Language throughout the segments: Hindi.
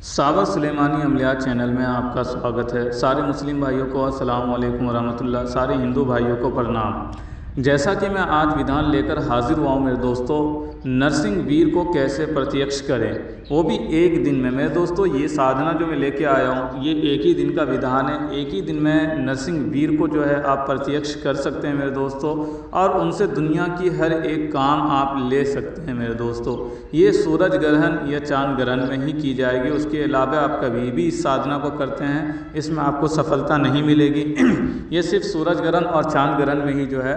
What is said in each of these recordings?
साबर सुलेमानी अमलियात चैनल में आपका स्वागत है। सारे मुस्लिम भाइयों को अस्सलाम वालेकुम वरहमतुल्लाह, सारे हिंदू भाइयों को प्रणाम। जैसा कि मैं आज विधान लेकर हाजिर हुआ हूँ मेरे दोस्तों, नरसिंह वीर को कैसे प्रत्यक्ष करें, वो भी एक दिन में। मेरे दोस्तों ये साधना जो मैं लेके आया हूँ ये एक ही दिन का विधान है। एक ही दिन में नरसिंह वीर को जो है आप प्रत्यक्ष कर सकते हैं मेरे दोस्तों, और उनसे दुनिया की हर एक काम आप ले सकते हैं मेरे दोस्तों। ये सूरज ग्रहण या चांद ग्रहण में ही की जाएगी, उसके अलावा आप कभी भी इस साधना को करते हैं इसमें आपको सफलता नहीं मिलेगी। ये सिर्फ सूरज ग्रहण और चांद ग्रहण में ही जो है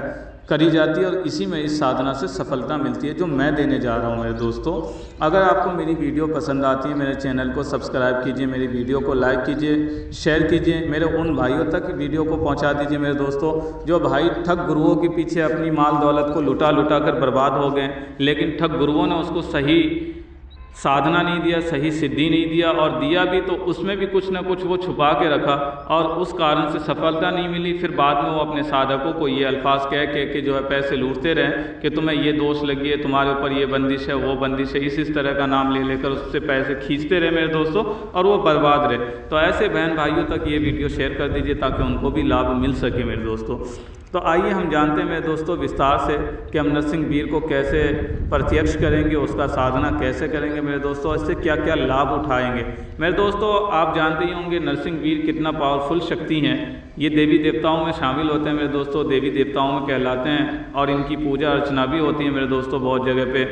करी जाती है, और इसी में इस साधना से सफलता मिलती है जो मैं देने जा रहा हूँ मेरे दोस्तों। अगर आपको मेरी वीडियो पसंद आती है मेरे चैनल को सब्सक्राइब कीजिए, मेरी वीडियो को लाइक कीजिए, शेयर कीजिए, मेरे उन भाइयों तक वीडियो को पहुँचा दीजिए मेरे दोस्तों जो भाई ठग गुरुओं के पीछे अपनी माल दौलत को लुटा लुटा कर बर्बाद हो गए, लेकिन ठग गुरुओं ने उसको सही साधना नहीं दिया, सही सिद्धि नहीं दिया, और दिया भी तो उसमें भी कुछ ना कुछ वो छुपा के रखा, और उस कारण से सफलता नहीं मिली। फिर बाद में वो अपने साधकों को ये अल्फाज कह के जो है पैसे लूटते रहे कि तुम्हें ये दोष लगी है, तुम्हारे ऊपर ये बंदिश है, वो बंदिश है, इस तरह का नाम ले लेकर उससे पैसे खींचते रहे मेरे दोस्तों, और वो बर्बाद रहे। तो ऐसे बहन भाइयों तक ये वीडियो शेयर कर दीजिए ताकि उनको भी लाभ मिल सके मेरे दोस्तों। तो आइए हम जानते हैं मेरे दोस्तों विस्तार से कि हम नरसिंह वीर को कैसे प्रत्यक्ष करेंगे, उसका साधना कैसे करेंगे मेरे दोस्तों, इससे क्या क्या लाभ उठाएंगे मेरे दोस्तों। आप जानते ही होंगे नरसिंह वीर कितना पावरफुल शक्ति हैं। ये देवी देवताओं में शामिल होते हैं मेरे दोस्तों, देवी देवताओं में कहलाते हैं, और इनकी पूजा अर्चना भी होती है मेरे दोस्तों बहुत जगह पे।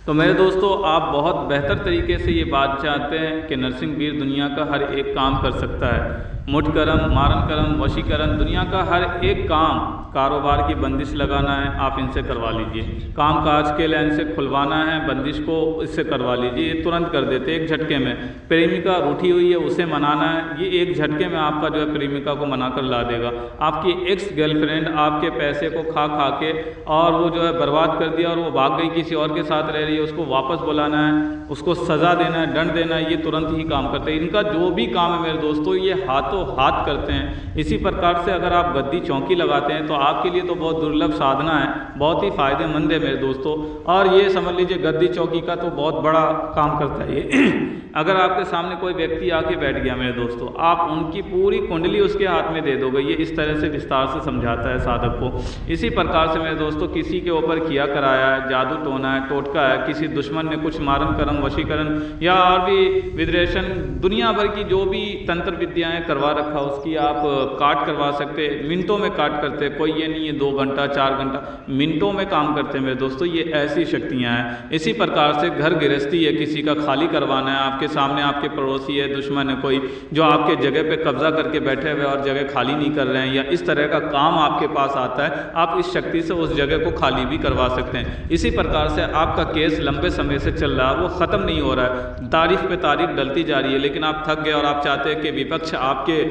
तो मेरे दोस्तों आप बहुत बेहतर तरीके से ये बात चाहते हैं कि नरसिंह वीर दुनिया का हर एक काम कर सकता है। मुठकरम, मारणकरम, वशीकरण, दुनिया का हर एक काम, कारोबार की बंदिश लगाना है आप इनसे करवा लीजिए, काम काज के लाइन से खुलवाना है बंदिश को इससे करवा लीजिए, ये तुरंत कर देते एक झटके में। प्रेमिका रूठी हुई है उसे मनाना है, ये एक झटके में आपका जो है प्रेमिका को मना कर ला देगा। आपकी एक्स गर्लफ्रेंड आपके पैसे को खा खा के और वो जो है बर्बाद कर दिया और वो भाग गई किसी और के साथ रह रही है, उसको वापस बुलाना है, उसको सज़ा देना है, दंड देना है, ये तुरंत ही काम करते हैं। इनका जो भी काम है मेरे दोस्तों ये हाथों हाथ करते हैं। इसी प्रकार से अगर आप गद्दी चौकी लगाते हैं तो आपके लिए तो बहुत दुर्लभ साधना है, बहुत ही फायदेमंद है मेरे दोस्तों। और ये समझ लीजिए गद्दी चौकी का तो बहुत बड़ा काम करता है ये। अगर आपके सामने कोई व्यक्ति आके बैठ गया मेरे दोस्तों, आप उनकी पूरी कुंडली उसके हाथ में दे दोगे। ये इस तरह से विस्तार से समझाता है साधक को। इसी प्रकार से मेरे दोस्तों किसी के ऊपर किया कराया है, जादू टोना है, टोटका है, किसी दुश्मन ने कुछ मारण करम, वशीकरण या और भी विद्रेशन, दुनिया भर की जो भी तंत्र विद्याएं करवा रखा उसकी आप काट करवा सकते, मिनटों में काट करते। कोई ये नहीं है 2 घंटा 4 घंटा, मिनटों में काम करते हैं मेरे दोस्तों। ये ऐसी शक्तियाँ हैं। इसी प्रकार से घर गृहस्थी है किसी का खाली करवाना है, आपके सामने आपके पड़ोसी है, दुश्मन है कोई जो आपके जगह पे कब्जा करके बैठे हुए और जगह खाली नहीं कर रहे हैं, या इस तरह का काम आपके पास आता है, आप इस शक्ति से उस जगह को खाली भी करवा सकते हैं। इसी प्रकार से आपका केस लंबे समय से चल रहा है, वो ख़त्म नहीं हो रहा है, तारीख पे तारीख डलती जा रही है, लेकिन आप थक गए और आप चाहते हैं कि विपक्ष आपके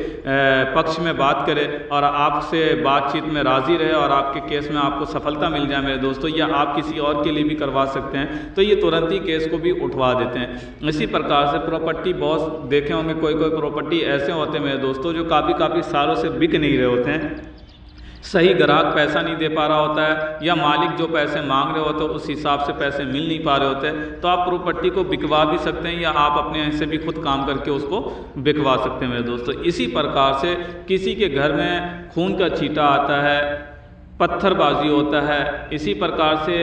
पक्ष में बात करे और आपसे बातचीत में राज़ी रहे और आपके केस में आपको सफलता मिल जाए मेरे दोस्तों, या आप किसी और के लिए भी करवा सकते हैं, तो ये तुरंत ही केस को भी उठवा देते हैं। इसी प्रकार से प्रॉपर्टी बॉस देखे होंगे, कोई कोई प्रॉपर्टी ऐसे होते हैं मेरे दोस्तों जो काफ़ी सालों से बिक नहीं रहे होते हैं, सही ग्राहक पैसा नहीं दे पा रहा होता है, या मालिक जो पैसे मांग रहे होते हैं उस हिसाब से पैसे मिल नहीं पा रहे होते, तो आप प्रॉपर्टी को बिकवा भी सकते हैं, या आप अपने से भी खुद काम करके उसको बिकवा सकते हैं मेरे दोस्तों। इसी प्रकार से किसी के घर में खून का छींटा आता है, पत्थरबाजी होता है, इसी प्रकार से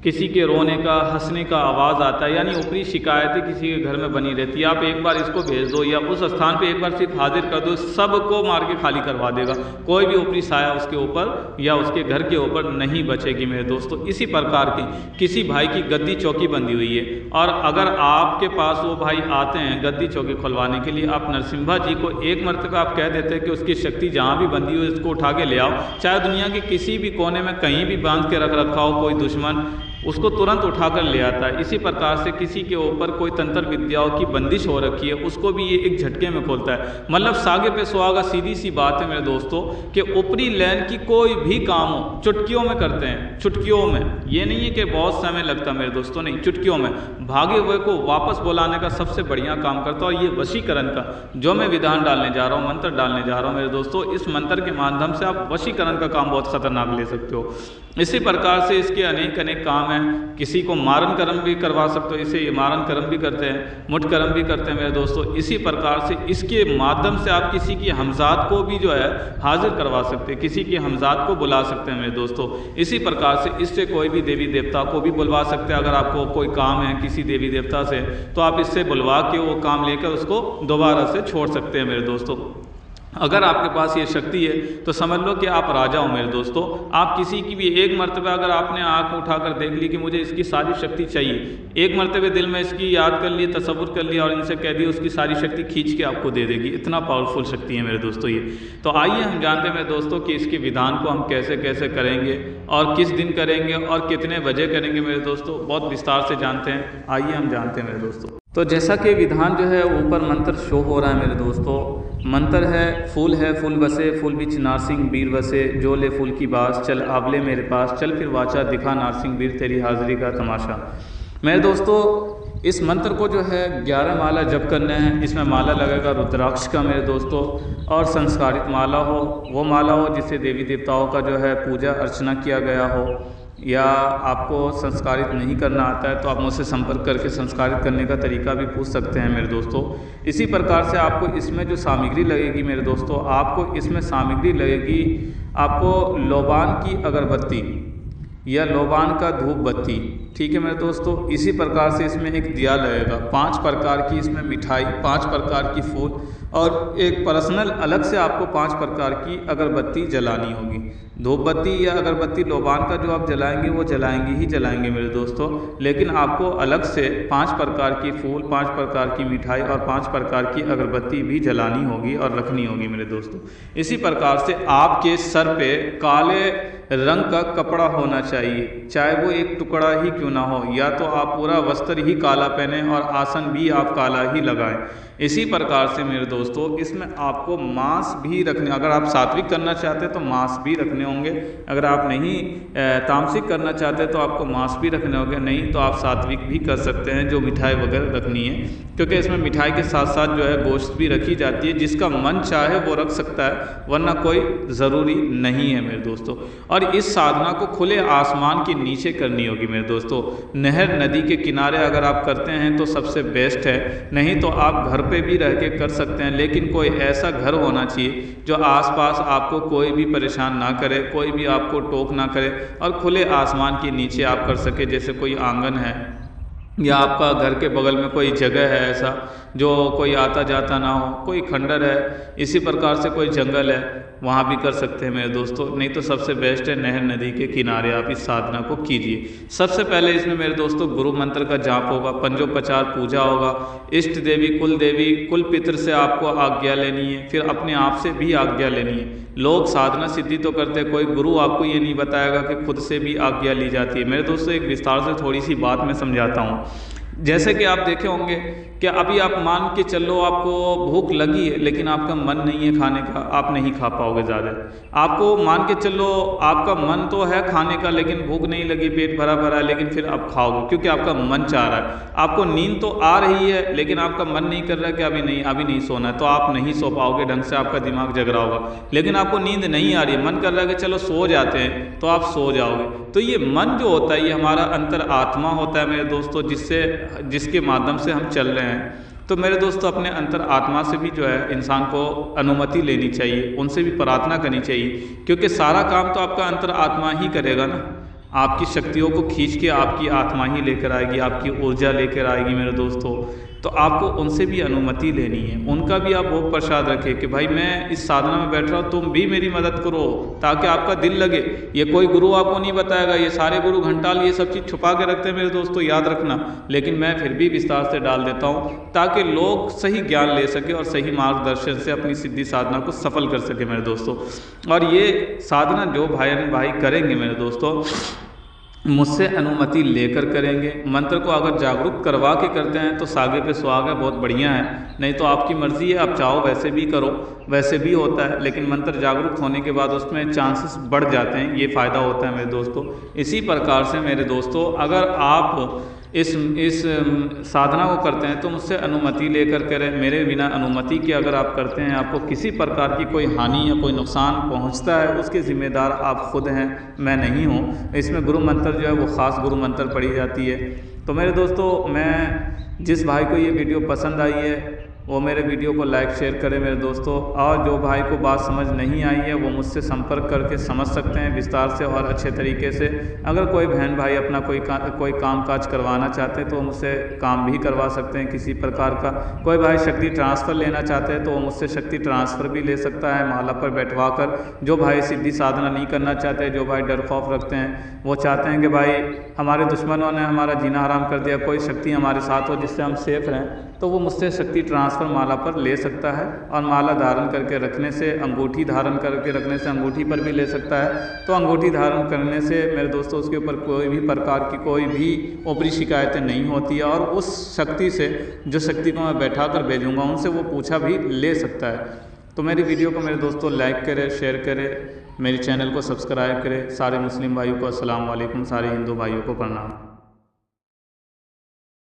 किसी के रोने का, हंसने का आवाज़ आता है, यानी ऊपरी शिकायतें किसी के घर में बनी रहती है, आप एक बार इसको भेज दो या उस स्थान पे एक बार सिर्फ हाजिर कर दो, सबको मार के खाली करवा देगा, कोई भी ऊपरी साया उसके ऊपर या उसके घर के ऊपर नहीं बचेगी मेरे दोस्तों। इसी प्रकार की किसी भाई की गद्दी चौकी बंधी हुई है, और अगर आपके पास वो भाई आते हैं गद्दी चौकी खुलवाने के लिए, आप नरसिम्हा जी को एक मरतबा आप कह देते हैं कि उसकी शक्ति जहाँ भी बंधी हुई उसको उठा के ले आओ, चाहे दुनिया के किसी भी कोने में कहीं भी बांध के रख रखा हो कोई दुश्मन, उसको तुरंत उठाकर ले आता है। इसी प्रकार से किसी के ऊपर कोई तंत्र विद्याओं की बंदिश हो रखी है उसको भी ये एक झटके में खोलता है। मतलब सागे पे सुहागा, सीधी सी बात है मेरे दोस्तों कि ऊपरी लाइन की कोई भी काम हो चुटकियों में करते हैं, चुटकियों में। ये नहीं है कि बहुत समय लगता मेरे दोस्तों, नहीं, चुटकियों में भागे हुए को वापस बुलाने का सबसे बढ़िया काम करता है। और ये वशीकरण का जो मैं विधान डालने जा रहा हूँ, मंत्र डालने जा रहा हूँ मेरे दोस्तों, इस मंत्र के माध्यम से आप वशीकरण का काम बहुत खतरनाक ले सकते हो। इसी प्रकार से इसके अनेक अनेक काम काम है। किसी को मारन कर्म भी करवा सकते हो, इसे ये मारन कर्म भी करते हैं, मुठ कर्म भी करते हैं मेरे दोस्तों। इसी प्रकार से इसके माध्यम से आप किसी की हमजात को भी जो है हाजिर करवा सकते हैं, किसी की हमजात को बुला सकते हैं मेरे दोस्तों। इसी प्रकार से इससे कोई भी देवी देवता को भी बुलवा सकते हैं। अगर आपको कोई काम है किसी देवी देवता से, तो आप इससे बुलवा के वो काम लेकर उसको दोबारा से छोड़ सकते हैं मेरे दोस्तों। अगर आपके पास ये शक्ति है तो समझ लो कि आप राजा हो मेरे दोस्तों। आप किसी की भी एक मर्तबा अगर आपने आंख उठाकर देख ली कि मुझे इसकी सारी शक्ति चाहिए, एक मर्तबे दिल में इसकी याद कर लिए, तसव्वुर कर लिया और इनसे कह दिया, उसकी सारी शक्ति खींच के आपको दे देगी। इतना पावरफुल शक्ति है मेरे दोस्तों ये। तो आइए हम जानते हैं मेरे दोस्तों कि इसके विधान को हम कैसे कैसे करेंगे और किस दिन करेंगे और कितने बजे करेंगे मेरे दोस्तों, बहुत विस्तार से जानते हैं। आइए हम जानते हैं मेरे दोस्तों। तो जैसा कि विधान जो है ऊपर मंत्र शो हो रहा है मेरे दोस्तों। मंत्र है फूल बसे, फूल बिच नारसिंह बीर बसे, जो ले फूल की बास, चल आबले मेरे पास, चल फिर वाचा दिखा नारसिंह बीर, तेरी हाजिरी का तमाशा। मेरे दोस्तों इस मंत्र को जो है 11 माला जप करने हैं। इसमें माला लगेगा रुद्राक्ष का मेरे दोस्तों, और संस्कारित माला हो, वो माला हो जिससे देवी देवताओं का जो है पूजा अर्चना किया गया हो। या आपको संस्कारित नहीं करना आता है तो आप मुझसे संपर्क करके संस्कारित करने का तरीका भी पूछ सकते हैं मेरे दोस्तों। इसी प्रकार से आपको इसमें जो सामग्री लगेगी मेरे दोस्तों, आपको इसमें सामग्री लगेगी, आपको लोबान की अगरबत्ती या लोबान का धूप बत्ती, ठीक है मेरे दोस्तों। इसी प्रकार से इसमें एक दिया लगेगा, 5 प्रकार की इसमें मिठाई, 5 प्रकार की फूल और एक पर्सनल अलग से आपको 5 प्रकार की अगरबत्ती जलानी होगी। धूप बत्ती या अगरबत्ती लोबान का जो आप जलाएंगे वो जलाएंगे ही जलाएंगे मेरे दोस्तों, लेकिन आपको अलग से 5 प्रकार की फूल, 5 प्रकार की मिठाई और 5 प्रकार की अगरबत्ती भी जलानी होगी और रखनी होगी मेरे दोस्तों। इसी प्रकार से आपके सर पे काले रंग का कपड़ा होना चाहिए, चाहे वो एक टुकड़ा ही क्यों ना हो, या तो आप पूरा वस्त्र ही काला पहने और आसन भी आप काला ही लगाएं। इसी प्रकार से मेरे दोस्तों इसमें आपको मांस भी रखने, अगर आप सात्विक करना चाहते हैं तो मांस भी रखने होंगे, अगर आप नहीं तामसिक करना चाहते तो आपको मांस भी रखने होंगे, नहीं तो आप सात्विक भी कर सकते हैं जो मिठाई वगैरह रखनी है, क्योंकि इसमें मिठाई के साथ साथ जो है गोश्त भी रखी जाती है। जिसका मन चाहे वो रख सकता है, वरना कोई ज़रूरी नहीं है मेरे दोस्तों। और इस साधना को खुले आसमान के नीचे करनी होगी मेरे दोस्तों। नहर नदी के किनारे अगर आप करते हैं तो सबसे बेस्ट है, नहीं तो आप घर पे भी रह के कर सकते हैं, लेकिन कोई ऐसा घर होना चाहिए जो आसपास आपको कोई भी परेशान ना करे, कोई भी आपको टोक ना करे और खुले आसमान के नीचे आप कर सके। जैसे कोई आंगन है या आपका घर के बगल में कोई जगह है ऐसा जो कोई आता जाता ना हो, कोई खंडर है, इसी प्रकार से कोई जंगल है, वहाँ भी कर सकते हैं मेरे दोस्तों। नहीं तो सबसे बेस्ट है नहर नदी के किनारे आप इस साधना को कीजिए। सबसे पहले इसमें मेरे दोस्तों गुरु मंत्र का जाप होगा, पंजोपचार पूजा होगा, इष्ट देवी कुल पितर से आपको आज्ञा लेनी है, फिर अपने आप से भी आज्ञा लेनी है। लोग साधना सिद्धि तो करते हैं, कोई गुरु आपको ये नहीं बताएगा कि खुद से भी आज्ञा ली जाती है। मेरे दोस्तों एक विस्तार से थोड़ी सी बात मैं समझाता हूँ। जैसे कि आप देखे होंगे कि अभी आप मान के चलो आपको भूख लगी है लेकिन आपका मन नहीं है खाने का, आप नहीं खा पाओगे ज़्यादा। आपको मान के चलो आपका मन तो है खाने का लेकिन भूख नहीं लगी, पेट भरा भरा है, लेकिन फिर आप खाओगे क्योंकि आपका मन चाह रहा है। आपको नींद तो आ रही है लेकिन आपका मन नहीं कर रहा है कि अभी नहीं सोना है, तो आप नहीं सो पाओगे ढंग से, आपका दिमाग जग रहा होगा। लेकिन आपको नींद नहीं आ रही है, मन कर रहा है कि चलो सो जाते हैं, तो आप सो जाओगे। तो ये मन जो होता है ये हमारा अंतर आत्मा होता है मेरे दोस्तों, जिसके माध्यम से हम चल रहे हैं। तो मेरे दोस्तों अपने अंतर आत्मा से भी जो है इंसान को अनुमति लेनी चाहिए, उनसे भी प्रार्थना करनी चाहिए, क्योंकि सारा काम तो आपका अंतर आत्मा ही करेगा ना। आपकी शक्तियों को खींच के आपकी आत्मा ही लेकर आएगी, आपकी ऊर्जा लेकर आएगी मेरे दोस्तों। तो आपको उनसे भी अनुमति लेनी है, उनका भी आप भोग प्रसाद रखें कि भाई मैं इस साधना में बैठ रहा हूँ, तुम भी मेरी मदद करो, ताकि आपका दिल लगे। ये कोई गुरु आपको नहीं बताएगा, ये सारे गुरु घंटाल ये सब चीज़ छुपा के रखते हैं मेरे दोस्तों, याद रखना। लेकिन मैं फिर भी विस्तार से डाल देता हूँ ताकि लोग सही ज्ञान ले सके और सही मार्गदर्शन से अपनी सिद्धि साधना को सफल कर सके मेरे दोस्तों। और ये साधना जो भाई करेंगे मेरे दोस्तों, मुझसे अनुमति लेकर करेंगे। मंत्र को अगर जागरूक करवा के करते हैं तो सागे पे सुहागा, बहुत बढ़िया है। नहीं तो आपकी मर्ज़ी है, आप चाहो वैसे भी करो, वैसे भी होता है। लेकिन मंत्र जागरूक होने के बाद उसमें चांसेस बढ़ जाते हैं, ये फ़ायदा होता है मेरे दोस्तों। इसी प्रकार से मेरे दोस्तों अगर आप इस साधना को करते हैं तो मुझसे अनुमति लेकर करें। मेरे बिना अनुमति के अगर आप करते हैं, आपको किसी प्रकार की कोई हानि या कोई नुकसान पहुंचता है, उसके ज़िम्मेदार आप खुद हैं, मैं नहीं हूं। इसमें गुरु मंत्र जो है वो ख़ास गुरु मंत्र पढ़ी जाती है। तो मेरे दोस्तों, मैं जिस भाई को ये वीडियो पसंद आई है वो मेरे वीडियो को लाइक शेयर करें मेरे दोस्तों। और जो भाई को बात समझ नहीं आई है वो मुझसे संपर्क करके समझ सकते हैं विस्तार से और अच्छे तरीके से। अगर कोई बहन भाई अपना कोई काम काज करवाना चाहते हैं तो मुझसे काम भी करवा सकते हैं किसी प्रकार का। कोई भाई शक्ति ट्रांसफ़र लेना चाहते हैं तो वो मुझसे शक्ति ट्रांसफ़र भी ले सकता है माला पर बैठवा कर। जो भाई सिद्धि साधना नहीं करना चाहते, जो भाई डर खौफ रखते हैं, वो चाहते हैं कि भाई हमारे दुश्मनों ने हमारा जीना हराम कर दिया, कोई शक्ति हमारे साथ हो जिससे हम सेफ रहें, तो वो मुझसे शक्ति ट्रांसफ़र माला पर ले सकता है। और माला धारण करके रखने से, अंगूठी धारण करके रखने से अंगूठी पर भी ले सकता है। तो अंगूठी धारण करने से मेरे दोस्तों उसके ऊपर कोई भी प्रकार की कोई भी ऊपरी शिकायतें नहीं होती है। और उस शक्ति से, जो शक्ति को मैं बैठा कर भेजूँगा, उनसे वो पूछा भी ले सकता है। तो मेरी वीडियो को मेरे दोस्तों लाइक करें, शेयर करें, मेरे चैनल को सब्सक्राइब करें। सारे मुस्लिम भाइयों को अस्सलाम वालेकुम, सारे हिंदू भाइयों को प्रणाम।